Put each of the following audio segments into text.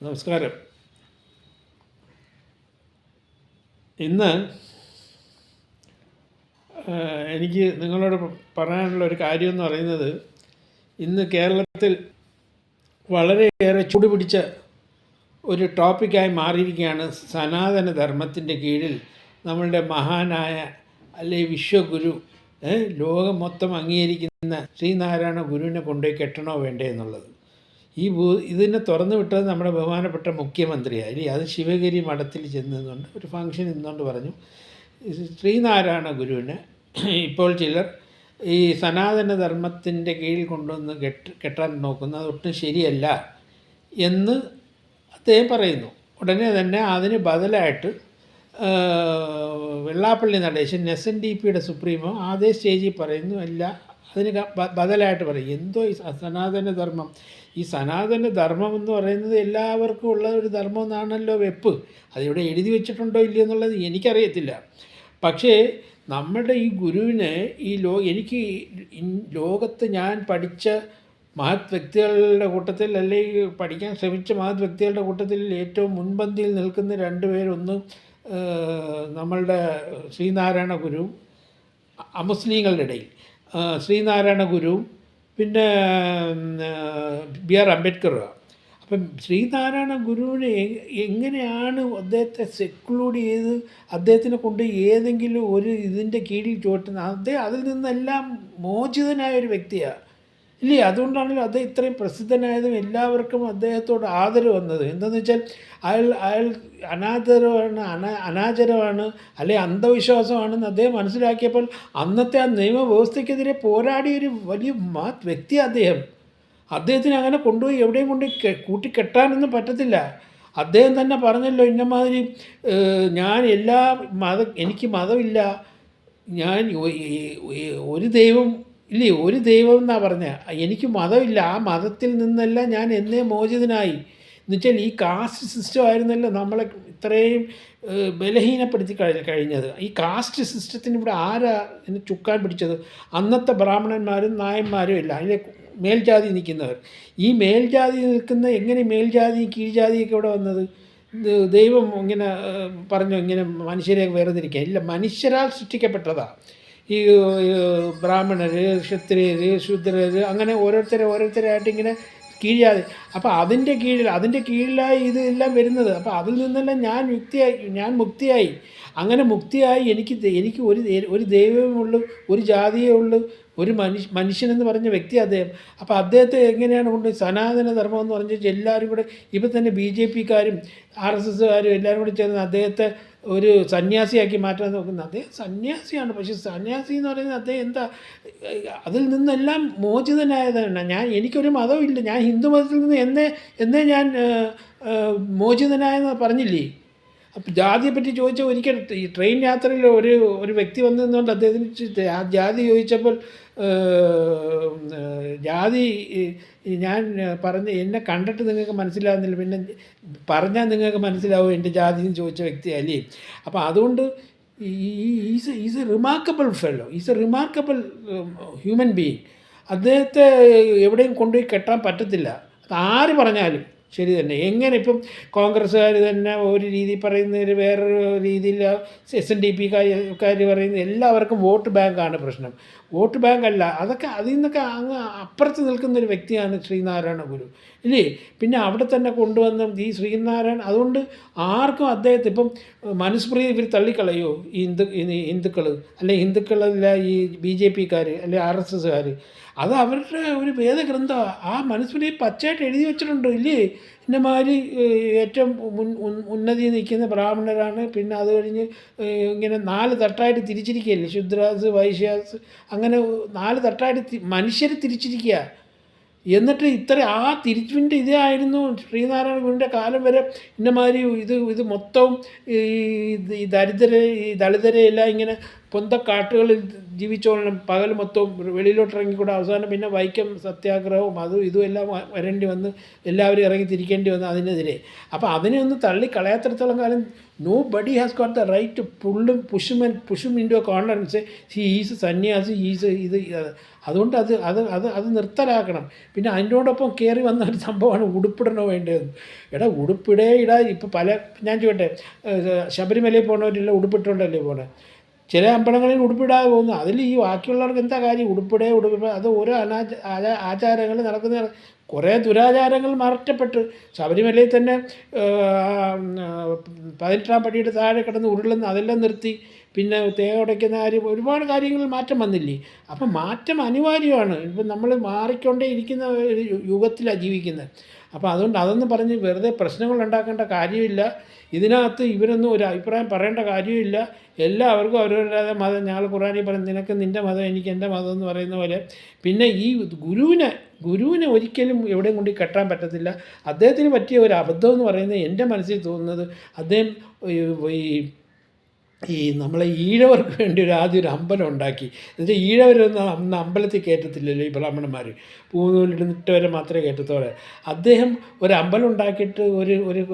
നമസ്കാരം. ഇന്ന് എനിക്ക് നിങ്ങളോട് പറയാനുള്ള ഒരു കാര്യമെന്ന് പറയുന്നത്, ഇന്ന് കേരളത്തിൽ വളരെയേറെ ചൂടുപിടിച്ച ഒരു ടോപ്പിക്കായി മാറിയിരിക്കുകയാണ് സനാതന ധർമ്മത്തിൻ്റെ കീഴിൽ നമ്മളുടെ മഹാനായ വിശ്വഗുരു, ലോകം മൊത്തം അംഗീകരിക്കുന്ന ശ്രീനാരായണ ഗുരുവിനെ കൊണ്ടുപോയി കെട്ടണോ വേണ്ടേ എന്നുള്ളത്. ഇതിനെ തുറന്നു വിട്ടത് നമ്മുടെ ബഹുമാനപ്പെട്ട മുഖ്യമന്ത്രിയായി. അത് ശിവഗിരി മഠത്തിൽ ചെന്നുകൊണ്ട് ഒരു ഫംഗ്ഷൻ നിന്നുകൊണ്ട് പറഞ്ഞു, ശ്രീനാരായണ ഗുരുവിനെ ഇപ്പോൾ ചിലർ ഈ സനാതന ധർമ്മത്തിൻ്റെ കീഴിൽ കൊണ്ടുവന്ന് കെട്ടാൻ നോക്കുന്നത് ഒട്ടും ശരിയല്ല എന്ന് അദ്ദേഹം പറയുന്നു. ഉടനെ തന്നെ അതിന് ബദലായിട്ട് വെള്ളാപ്പള്ളി നടേശൻ SNDPയുടെ സുപ്രീമോ അതേ സ്റ്റേജിൽ പറയുന്നു, അല്ല അതിന് ബദലായിട്ട് പറയും എന്തോ ഈ സനാതനധർമ്മം. ഈ സനാതനധർമ്മം എന്ന് പറയുന്നത് എല്ലാവർക്കും ഉള്ള ഒരു ധർമ്മം എന്നാണല്ലോ വെപ്പ്. അതിവിടെ എഴുതി വെച്ചിട്ടുണ്ടോ ഇല്ലയോ എന്നുള്ളത് എനിക്കറിയത്തില്ല. പക്ഷേ നമ്മുടെ ഈ ഗുരുവിനെ എനിക്ക് ലോകത്ത് ഞാൻ പഠിച്ച മഹത് വ്യക്തികളുടെ കൂട്ടത്തിൽ, അല്ലെങ്കിൽ പഠിക്കാൻ ശ്രമിച്ച മഹത് വ്യക്തികളുടെ കൂട്ടത്തിൽ ഏറ്റവും മുൻപന്തിയിൽ നിൽക്കുന്ന രണ്ടുപേരൊന്ന് നമ്മളുടെ ശ്രീനാരായണ ഗുരുവും, അമുസ്ലിങ്ങളുടെ ഇടയിൽ ശ്രീനാരായണ ഗുരുവും പിന്നെ BR അംബേദ്കറുമാണ്. അപ്പം ശ്രീനാരായണ ഗുരുവിനെ എങ്ങനെയാണ് അദ്ദേഹത്തെ സെക്ലൂഡ് ചെയ്ത് അദ്ദേഹത്തിനെ കൊണ്ട് ഏതെങ്കിലും ഒരു ഇതിൻ്റെ കീഴിൽ ചോട്ടുന്നത്? അദ്ദേഹം അതിൽ നിന്നെല്ലാം മോചിതനായ ഒരു വ്യക്തിയാണ് ഇല്ലേ? അതുകൊണ്ടാണല്ലോ അദ്ദേഹം ഇത്രയും പ്രസിദ്ധനായതും എല്ലാവർക്കും അദ്ദേഹത്തോട് ആദരവ് വന്നത്. എന്താണെന്ന് വെച്ചാൽ അയാൾ അനാചരമാണ് അല്ലെ അന്ധവിശ്വാസമാണെന്ന് അദ്ദേഹം മനസ്സിലാക്കിയപ്പോൾ അന്നത്തെ ആ നിയമവ്യവസ്ഥയ്ക്കെതിരെ പോരാടിയൊരു വലിയ മഹത് വ്യക്തിയാണ് അദ്ദേഹത്തിന് അങ്ങനെ കൊണ്ടുപോയി എവിടെയും കൂട്ടിക്കെട്ടാനൊന്നും പറ്റത്തില്ല. അദ്ദേഹം തന്നെ പറഞ്ഞല്ലോ, ഇന്നമാതിരി ഞാൻ എനിക്ക് മതമില്ല, ഞാൻ ഒരു ദൈവം ഇല്ലേ, ഒരു ദൈവം എന്നാണ് പറഞ്ഞത്, എനിക്ക് മതമില്ല, ആ മതത്തിൽ നിന്നെല്ലാം ഞാൻ എന്നേ മോചിതനായി. എന്നുവെച്ചാൽ ഈ കാസ്റ്റ് സിസ്റ്റം ആയിരുന്നല്ലോ നമ്മളെ ഇത്രയും ബലഹീനപ്പെടുത്തി കഴിഞ്ഞത്. ഈ കാസ്റ്റ് സിസ്റ്റത്തിന് ഇവിടെ ആരാ എന്നെ ചുക്കാൻ പിടിച്ചത്? അന്നത്തെ ബ്രാഹ്മണന്മാരും നായന്മാരും ഇല്ല, അതിലെ മേൽജാതി നിൽക്കുന്നവർ. ഈ മേൽജാതി നിൽക്കുന്ന എങ്ങനെ മേൽജാതി കീഴ്ജാതിയൊക്കെ ഇവിടെ വന്നത്? ദൈവം ഇങ്ങനെ പറഞ്ഞു ഇങ്ങനെ മനുഷ്യരെ വേർതിരിക്കുക ഇല്ല, മനുഷ്യരാൽ സൃഷ്ടിക്കപ്പെട്ടതാണ് ഈ ബ്രാഹ്മണർ, ക്ഷത്രിയർ, ശൂദ്രർ, അങ്ങനെ ഓരോരുത്തരായിട്ട് ഇങ്ങനെ കീഴാതെ. അപ്പോൾ അതിൻ്റെ കീഴിലായി ഇതെല്ലാം വരുന്നത്. അപ്പോൾ അതിൽ നിന്നെല്ലാം ഞാൻ മുക്തിയായി. അങ്ങനെ മുക്തിയായി എനിക്ക് ഒരു ദൈവമുള്ളൂ, ഒരു ജാതിയേ ഉള്ളൂ, ഒരു മനുഷ്യനെന്ന് പറഞ്ഞ വ്യക്തി അദ്ദേഹം. അപ്പോൾ അദ്ദേഹത്തെ എങ്ങനെയാണ് കൊണ്ട് സനാതന ധർമ്മം എന്ന് പറഞ്ഞാൽ എല്ലാവരും കൂടെ ഇപ്പം തന്നെ BJPക്കാരും RSSകാരും എല്ലാവരും കൂടി ചേർന്ന് അദ്ദേഹത്തെ ഒരു സന്യാസിയാക്കി മാറ്റാൻ നോക്കുന്നത്. അദ്ദേഹം സന്യാസിയാണ്, പക്ഷേ സന്യാസി എന്ന് പറയുന്നത് അദ്ദേഹം എന്താ, അതിൽ നിന്നെല്ലാം മോചിതനായതാണ്. എനിക്കൊരു മതമില്ല, ഞാൻ ഹിന്ദു മതത്തിൽ നിന്ന് എന്നേ ഞാൻ മോചിതനായെന്ന് പറഞ്ഞില്ലേ? അപ്പം ജാതിയെപ്പറ്റി ചോദിച്ചാൽ ഒരിക്കൽ ഈ ട്രെയിൻ യാത്രയിൽ ഒരു വ്യക്തി വന്നതുകൊണ്ട് അദ്ദേഹത്തിന് ആ ജാതി ചോദിച്ചപ്പോൾ ജാതി ഞാൻ പറഞ്ഞ് എന്നെ കണ്ടിട്ട് നിങ്ങൾക്ക് മനസ്സിലാവുന്നില്ല, പിന്നെ പറഞ്ഞാൽ നിങ്ങൾക്ക് മനസ്സിലാവും എൻ്റെ ജാതി എന്ന് ചോദിച്ച വ്യക്തിയല്ലേ. അപ്പോൾ അതുകൊണ്ട് is A remarkable fellow, is A remarkable human being. അദ്ദേഹത്തെ എവിടെയും കൊണ്ടുപോയി കെട്ടാൻ പറ്റത്തില്ല, അത് ആര് പറഞ്ഞാലും ശരി തന്നെ. എങ്ങനെ ഇപ്പം കോൺഗ്രസ്സുകാർ തന്നെ ഒരു രീതി പറയുന്നതിൽ വേറൊരു രീതിയിൽ SNDPക്കാർ പറയുന്നത് എല്ലാവർക്കും വോട്ട് ബാങ്കാണ് പ്രശ്നം. വോട്ട് ബാങ്കല്ല, അതൊക്കെ അതിൽ നിന്നൊക്കെ അങ്ങ് അപ്പുറത്ത് നിൽക്കുന്നൊരു വ്യക്തിയാണ് ശ്രീനാരായണ ഗുരു ഇല്ലേ. പിന്നെ അവിടെ തന്നെ കൊണ്ടുവന്ന ഈ ശ്രീനാരായണ, അതുകൊണ്ട് ആർക്കും അദ്ദേഹത്തെ ഇപ്പം മനുസ്മൃതി ഇവർ തള്ളിക്കളയോ ഈ ഹിന്ദുക്കൾ, അല്ലെങ്കിൽ ഹിന്ദുക്കളല്ല ഈ BJPക്കാർ അല്ലെ RSSകാർ, അത് അവരുടെ ഒരു വേദഗ്രന്ഥമാണ്. ആ മനുസ്മൃതി പച്ചയായിട്ട് എഴുതി വെച്ചിട്ടുണ്ട് ഇല്ലേ. ഇന്നമാതിരി ഏറ്റവും ഉന്നതി നിൽക്കുന്ന ബ്രാഹ്മണരാണ്, പിന്നെ അത് കഴിഞ്ഞ് ഇങ്ങനെ 4 തട്ടായിട്ട് തിരിച്ചിരിക്കുകയല്ലേ, ശുദ്രാസ്, വൈശ്യാസ്, അങ്ങനെ 4 തട്ടായിട്ട് മനുഷ്യർ തിരിച്ചിരിക്കുക. എന്നിട്ട് ആ തിരിച്ചുവിൻ്റെ ഇതായിരുന്നു ശ്രീനാരായണ ഗുരുവിൻ്റെ കാലം വരെ. ഇന്നമാതിരി ഇത് മൊത്തവും ഈ ദളിതരെ എല്ലാം ഇങ്ങനെ പൊന്തക്കാട്ടുകളിൽ ജീവിച്ചോളണം, പകൽ മൊത്തവും വെളിയിലോട്ട് ഇറങ്ങിക്കൂടെ, അവസാനം പിന്നെ വൈക്കം സത്യാഗ്രഹവും അതും ഇതും എല്ലാം വരേണ്ടി വന്ന് എല്ലാവരും ഇറങ്ങി തിരിക്കേണ്ടി വന്നു അതിനെതിരെ. അപ്പോൾ അതിനെ ഒന്ന് തള്ളിക്കളയാത്തിടത്തോളം കാലം nobody has got the right to പുഷും into a corner and say is സന്യാസി ഈസ് ഇത്. അതുകൊണ്ട് അത് നിർത്തലാക്കണം. പിന്നെ അതിനോടൊപ്പം കയറി വന്ന ഒരു സംഭവമാണ് ഉടുപ്പിടണോ വേണ്ടതെന്ന്. എടാ ഉടുപ്പിടേ ഇടാ. ഇപ്പോൾ ഞാൻ ചോദിക്കട്ടെ, ശബരിമലയിൽ പോകണവരെല്ലാം ഉടുപ്പിട്ടുകൊണ്ടല്ലേ പോകണേ. ചില അമ്പലങ്ങളിൽ ഉടുപ്പിടാതെ പോകുന്നു. അതിൽ ഈ ബാക്കിയുള്ളവർക്ക് എന്താ കാര്യം? ഉടുപ്പിടേ അത് ഓരോ ആചാരങ്ങൾ നടക്കുന്ന കുറേ ദുരാചാരങ്ങൾ മാറ്റപ്പെട്ട് ശബരിമലയിൽ തന്നെ 18-ാം പടിയുടെ താഴെ കിടന്ന് ഉരുളുന്ന അതെല്ലാം നിർത്തി. പിന്നെ തേങ്ങ ഉടയ്ക്കുന്ന കാര്യം, ഒരുപാട് കാര്യങ്ങളിൽ മാറ്റം വന്നില്ലേ? അപ്പം മാറ്റം അനിവാര്യമാണ്. ഇപ്പം നമ്മൾ മാറിക്കൊണ്ടേ ഇരിക്കുന്ന ഒരു യുഗത്തിലാണ് ജീവിക്കുന്നത്. അപ്പോൾ അതുകൊണ്ട് അതൊന്നും പറഞ്ഞ് വെറുതെ പ്രശ്നങ്ങൾ ഉണ്ടാക്കേണ്ട കാര്യമില്ല. ഇതിനകത്ത് ഇവരൊന്നും ഒരു അഭിപ്രായം പറയേണ്ട കാര്യമില്ല. എല്ലാവർക്കും അവരവരുടെ മതം. ഞങ്ങൾ ഖുറാനിൽ പറയും നിനക്ക് നിൻ്റെ മതം എനിക്ക് എൻ്റെ മതം എന്ന് പറയുന്ന പോലെ. പിന്നെ ഈ ഗുരുവിനെ ഒരിക്കലും എവിടെയും കൊണ്ട് കെട്ടാൻ പറ്റത്തില്ല. അദ്ദേഹത്തിന് പറ്റിയ ഒരു അബദ്ധം എന്ന് പറയുന്നത് എൻ്റെ മനസ്സിൽ തോന്നുന്നത്, അദ്ദേഹം ഈ നമ്മളെ ഈഴവർക്ക് വേണ്ടി ആദ്യം ഒരു അമ്പലം ഉണ്ടാക്കി. എന്നുവെച്ചാൽ ഈഴവരൊന്നും അന്ന് അമ്പലത്തിൽ കയറ്റത്തില്ലല്ലോ ഈ ബ്രാഹ്മണന്മാർ, പൂന്നൂലിട്ട് വരെ മാത്രമേ കയറ്റത്തോടെ. അദ്ദേഹം ഒരു അമ്പലം ഉണ്ടാക്കിയിട്ട്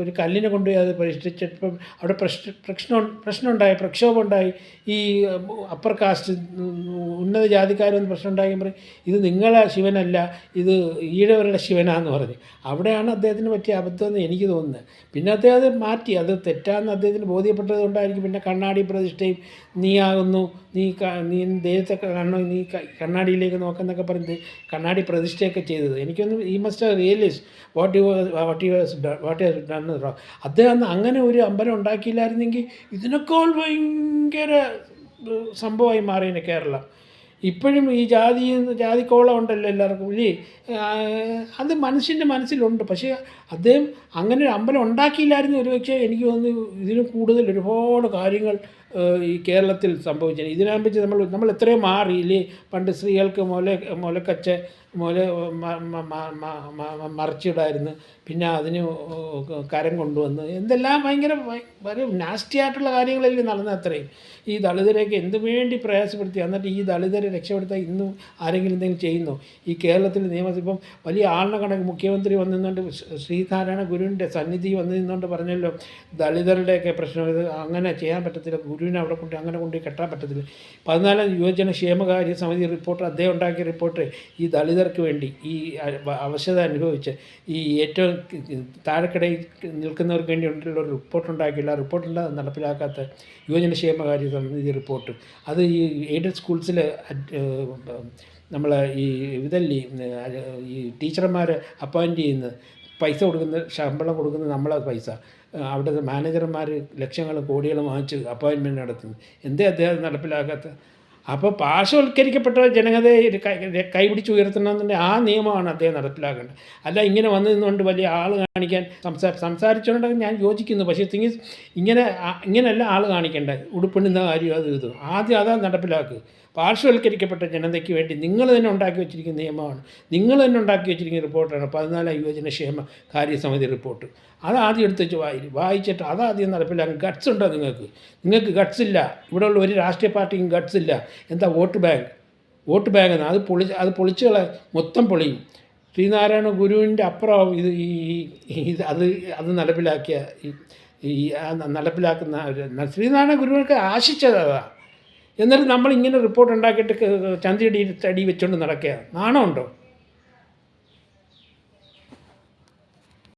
ഒരു കല്ലിനെ കൊണ്ടുപോയി അത് പ്രതിഷ്ഠിച്ചപ്പം അവിടെ പ്രക്ഷോഭമുണ്ടായി. ഈ അപ്പർ കാസ്റ്റ് ഉന്നത ജാതിക്കാരൊന്നും പ്രശ്നം ഉണ്ടാക്കി പറയും ഇത് നിങ്ങളെ ശിവനല്ല, ഇത് ഈഴവരുടെ ശിവനാന്ന് പറഞ്ഞു. അവിടെയാണ് അദ്ദേഹത്തിന് പറ്റിയ അബദ്ധമെന്ന് എനിക്ക് തോന്നുന്നത്. പിന്നെ അദ്ദേഹം അത് മാറ്റി, അത് തെറ്റാന്ന് അദ്ദേഹത്തിന് ബോധ്യപ്പെട്ടത് കൊണ്ടായിരിക്കും പിന്നെ കണ്ണാടി പ്രതിഷ്ഠയും നീയാകുന്നു, നീ ദൈവത്തെ കാണണോ, നീ കണ്ണാടിയിലേക്ക് നോക്കുന്നൊക്കെ പറഞ്ഞ് കണ്ണാടി പ്രതിഷ്ഠയൊക്കെ ചെയ്തത്. എനിക്കൊന്നും ഈ must realise what has done wrong. അദ്ദേഹം അന്ന് അങ്ങനെ ഒരു അമ്പലം ഉണ്ടാക്കിയില്ലായിരുന്നെങ്കിൽ ഇതിനേക്കാൾ ഭയങ്കര സംഭവമായി മാറിയേനെ കേരളം. ഇപ്പോഴും ഈ ജാതിക്കോളം ഉണ്ടല്ലോ എല്ലാവർക്കും ഇല്ലേ? അത് മനുഷ്യൻ്റെ മനസ്സിലുണ്ട്. പക്ഷേ അദ്ദേഹം അങ്ങനെ ഒരു അമ്പലം ഉണ്ടാക്കിയില്ലായിരുന്നു ഒരുപക്ഷെ എനിക്ക് തോന്നുന്നു ഇതിന് കൂടുതൽ ഒരുപാട് കാര്യങ്ങൾ ഈ കേരളത്തിൽ സംഭവിച്ചത്. ഇതിനാകുമ്പോൾ നമ്മൾ എത്രയോ മാറിയില്ലേ? പണ്ട് സ്ത്രീകൾക്ക് മറിച്ചിടായിരുന്നു, പിന്നെ അതിന് കരം കൊണ്ടുവന്ന് എന്തെല്ലാം ഭയങ്കര നാസ്റ്റി ആയിട്ടുള്ള കാര്യങ്ങളല്ലേ നടന്നത്. അത്രയും ഈ ദളിതരെയൊക്കെ എന്ത് വേണ്ടി പ്രയാസപ്പെടുത്തി. എന്നിട്ട് ഈ ദളിതരെ രക്ഷപ്പെടുത്താൻ ഇന്നും ആരെങ്കിലും എന്തെങ്കിലും ചെയ്യുന്നു? ഈ കേരളത്തിൽ നിയമത്തിൽ ഇപ്പം വലിയ ആളിനെ കണക്ക് മുഖ്യമന്ത്രി വന്നിരുന്നുകൊണ്ട് ശ്രീനാരായണ ഗുരുവിൻ്റെ സന്നിധി വന്നിരുന്നുകൊണ്ട് പറഞ്ഞല്ലോ ദളിതരുടെയൊക്കെ പ്രശ്നം ഇത് അങ്ങനെ ചെയ്യാൻ പറ്റത്തില്ല, ഗുരുവിനെ അവിടെ അങ്ങനെ കൊണ്ട് കെട്ടാൻ പറ്റത്തില്ല. 14 യുവജന ക്ഷേമകാര്യ സമിതി റിപ്പോർട്ട്, അദ്ദേഹം ഉണ്ടാക്കിയ റിപ്പോർട്ട് ഈ ദളിതർക്ക് വേണ്ടി ഈ അവശത അനുഭവിച്ച് ഈ ഏറ്റവും താഴെക്കിടയിൽ നിൽക്കുന്നവർക്ക് വേണ്ടി ഒരു റിപ്പോർട്ട് ഉണ്ടാക്കിയില്ല. ആ റിപ്പോർട്ടില്ല നടപ്പിലാക്കാത്ത യുവജന ക്ഷേമകാര്യ സമിതി റിപ്പോർട്ട്. അത് ഈ എയ്ഡഡ് സ്കൂൾസിൽ നമ്മൾ ഈ ഈ ടീച്ചർമാരെ അപ്പോയിൻറ്റ് ചെയ്യുന്നത്, പൈസ കൊടുക്കുന്ന ശമ്പളം കൊടുക്കുന്നത് നമ്മളെ പൈസ, അവിടുത്തെ മാനേജർമാർ ലക്ഷങ്ങളും കോടികളും വാങ്ങിച്ച് അപ്പോയിൻമെൻറ്റ് നടത്തുന്നു. എന്തേ അദ്ദേഹം നടപ്പിലാക്കാത്ത? അപ്പോൾ പാർശ്വവൽക്കരിക്കപ്പെട്ട ജനതയെ കൈപിടിച്ച് ഉയർത്തണമെന്നുണ്ടെങ്കിൽ ആ നിയമമാണ് അദ്ദേഹം നടപ്പിലാക്കേണ്ടത്. അല്ല ഇങ്ങനെ വന്നു നിന്നുകൊണ്ട് വലിയ ആൾ കാണിക്കാൻ സംസാരിച്ചുകൊണ്ടെങ്കിൽ ഞാൻ യോജിക്കുന്നു. പക്ഷേ ഇങ്ങനെയല്ല ആൾ കാണിക്കേണ്ടത്. ഉടുപ്പിടുന്ന കാര്യം അത് ഇതും ആദ്യം അതാ നടപ്പിലാക്കുക. പാർശ്വവൽക്കരിക്കപ്പെട്ട ജനതയ്ക്ക് വേണ്ടി നിങ്ങൾ തന്നെ ഉണ്ടാക്കി വെച്ചിരിക്കുന്ന നിയമമാണ്, നിങ്ങൾ തന്നെ ഉണ്ടാക്കി വെച്ചിരിക്കുന്ന റിപ്പോർട്ടാണ് 14 യുവജന ക്ഷേമ കാര്യസമിതി റിപ്പോർട്ട്. അതാദ്യം എടുത്ത് വെച്ച് വായിച്ചിട്ട് അതാദ്യം നടപ്പിലാക്കും. ഗട്ട്സ് ഉണ്ടോ നിങ്ങൾക്ക് ഗട്ട്സ് ഇല്ല. ഇവിടെയുള്ള ഒരു രാഷ്ട്രീയ പാർട്ടിക്കും ഗട്ട്സ് ഇല്ല. എന്താ വോട്ട് ബാങ്ക് എന്ന് അത് പൊളിച്ചുകളെ മൊത്തം പൊളിയും. ശ്രീനാരായണ ഗുരുവിൻ്റെ അപ്പുറം അത് നടപ്പിലാക്കിയ നടപ്പിലാക്കുന്ന ശ്രീനാരായണ ഗുരുവിനൊക്കെ ആശിച്ചതാ. എന്നിട്ട് നമ്മളിങ്ങനെ റിപ്പോർട്ട് ഉണ്ടാക്കിയിട്ട് ചന്തിയടി വെച്ചുകൊണ്ട് നടക്കുക. നാണമുണ്ടോ?